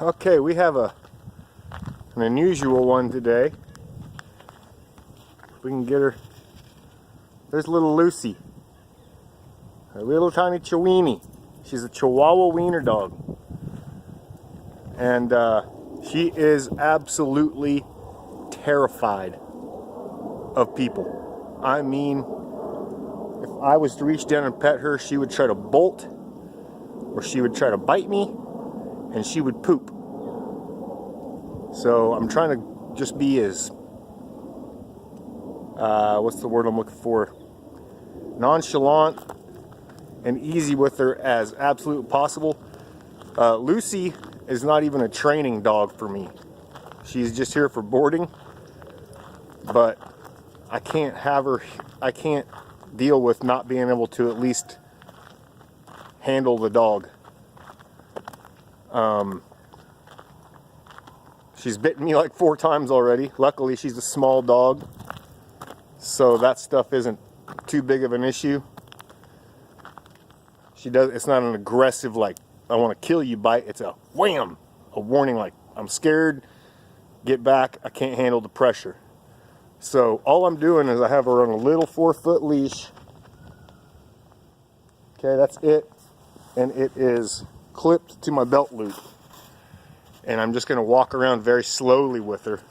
Okay, we have an unusual one today. We can get her. There's little Lucy, a little tiny Chiweenie. She's a Chihuahua wiener dog, and she is absolutely terrified of people. I mean, if I was to reach down and pet her, she would try to bolt, or she would try to bite me, and she would poop. So I'm trying to just be as, what's the word I'm looking for? Nonchalant and easy with her as absolutely possible. Lucy is not even a training dog for me. She's just here for boarding, but I can't have her, I can't deal with not being able to at least handle the dog. She's bitten me like 4 times already. Luckily, she's a small dog, so that stuff isn't too big of an issue. It's not an aggressive, like, I want to kill you bite. It's a wham, a warning, like, I'm scared, get back, I can't handle the pressure. So all I'm doing is I have her on a little 4-foot leash. Okay, that's it. And it is clipped to my belt loop. And I'm just going to walk around very slowly with her.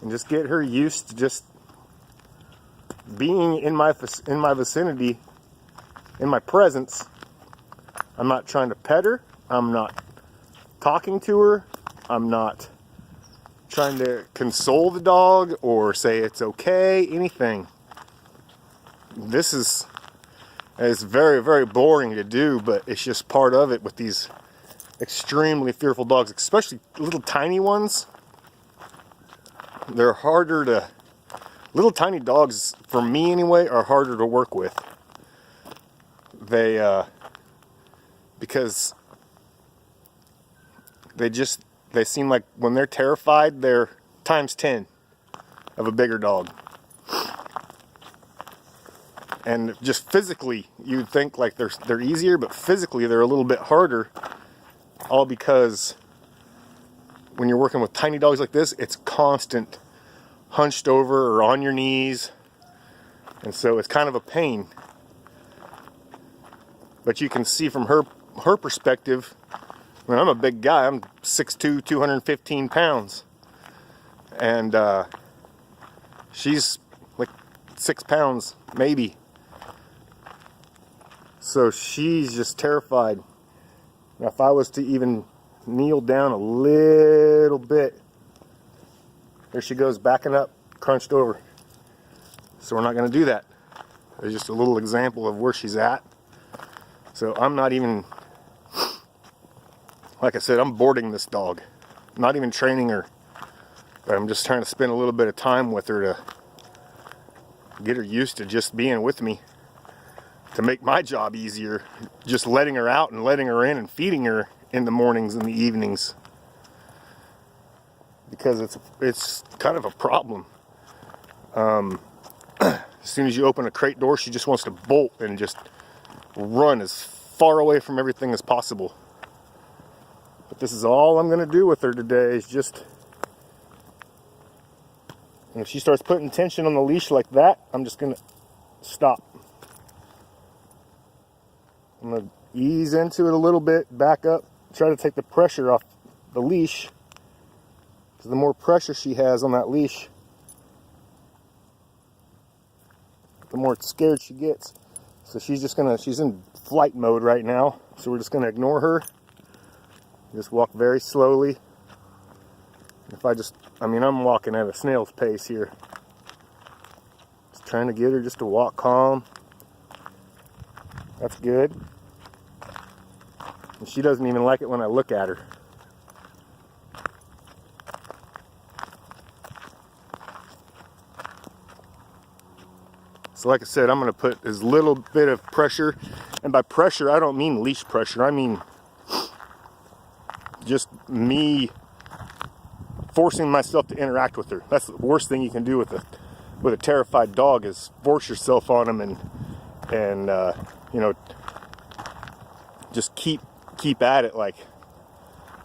And just get her used to just being in my vicinity, in my presence. I'm not trying to pet her. I'm not talking to her. I'm not trying to console the dog or say it's okay, anything. This is very, very boring to do, but it's just part of it with these extremely fearful dogs, especially little tiny ones. They're harder to, little tiny dogs, for me anyway, are harder to work with. Because they seem like when they're terrified, they're times 10 of a bigger dog. And just physically, you'd think like they're easier, but physically they're a little bit harder. All because when you're working with tiny dogs like this, it's constant hunched over or on your knees. And so it's kind of a pain. But you can see from her perspective, I mean, I'm a big guy. I'm 6'2", 215 pounds. And she's like 6 pounds, maybe. So she's just terrified. Now, if I was to even kneel down a little bit, there she goes, backing up, crunched over. So we're not going to do that. There's just a little example of where she's at. So I'm not even, like I said, I'm boarding this dog. I'm not even training her. But I'm just trying to spend a little bit of time with her to get her used to just being with me, to make my job easier, just letting her out and letting her in and feeding her in the mornings and the evenings, because it's kind of a problem. As soon as you open a crate door, she just wants to bolt and just run as far away from everything as possible. But this is all I'm going to do with her today, is just, and if she starts putting tension on the leash like that, I'm just going to stop. I'm going to ease into it a little bit, back up, try to take the pressure off the leash. Because the more pressure she has on that leash, the more scared she gets. So she's in flight mode right now. So we're just going to ignore her. Just walk very slowly. I'm walking at a snail's pace here. Just trying to get her just to walk calm. That's good. And she doesn't even like it when I look at her. So like I said, I'm going to put as little bit of pressure, and by pressure I don't mean leash pressure, I mean just me forcing myself to interact with her. That's the worst thing you can do with a terrified dog, is force yourself on them and just keep keep at it, like,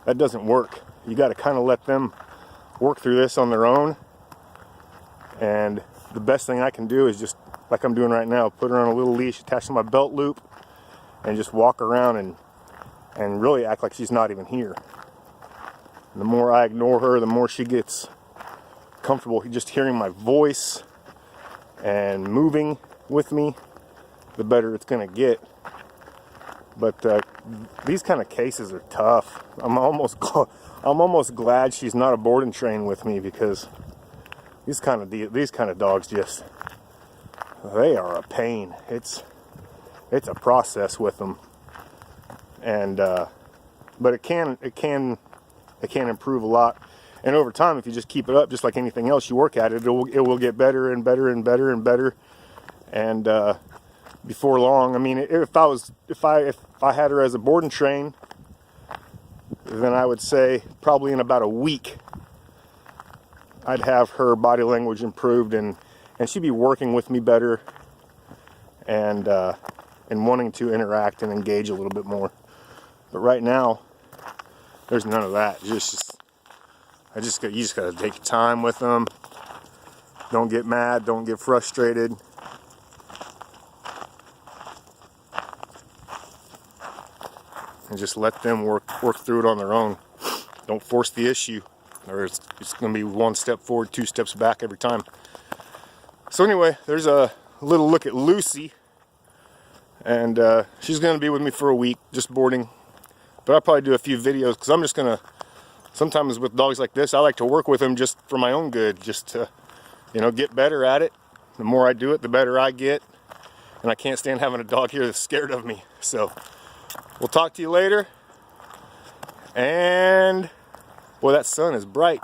that doesn't work. You got to kind of let them work through this on their own. And the best thing I can do is just, like I'm doing right now, put her on a little leash attached to my belt loop and just walk around and really act like she's not even here. And the more I ignore her, the more she gets comfortable just hearing my voice and moving with me, the better it's gonna get. But these kind of cases are tough. I'm almost glad she's not a board and train with me, because these kind of dogs just, they are a pain. It's a process with them, and but it can improve a lot. And over time, if you just keep it up, just like anything else, you work at it, it will get better and better and better and better. And before long, I mean, if I had her as a board and train, then I would say probably in about a week, I'd have her body language improved, and she'd be working with me better, and wanting to interact and engage a little bit more. But right now, there's none of that. You just gotta take your time with them. Don't get mad. Don't get frustrated. And just let them work through it on their own. Don't force the issue, or it's going to be one step forward, two steps back every time. So anyway, there's a little look at Lucy, and she's going to be with me for a week, just boarding. But I'll probably do a few videos, because I'm just going to, sometimes with dogs like this, I like to work with them just for my own good, just to, get better at it. The more I do it, the better I get. And I can't stand having a dog here that's scared of me. So we'll talk to you later. And boy, that sun is bright.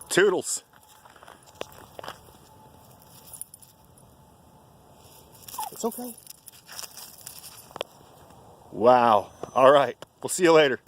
Toodles. It's okay. Wow. All right. We'll see you later.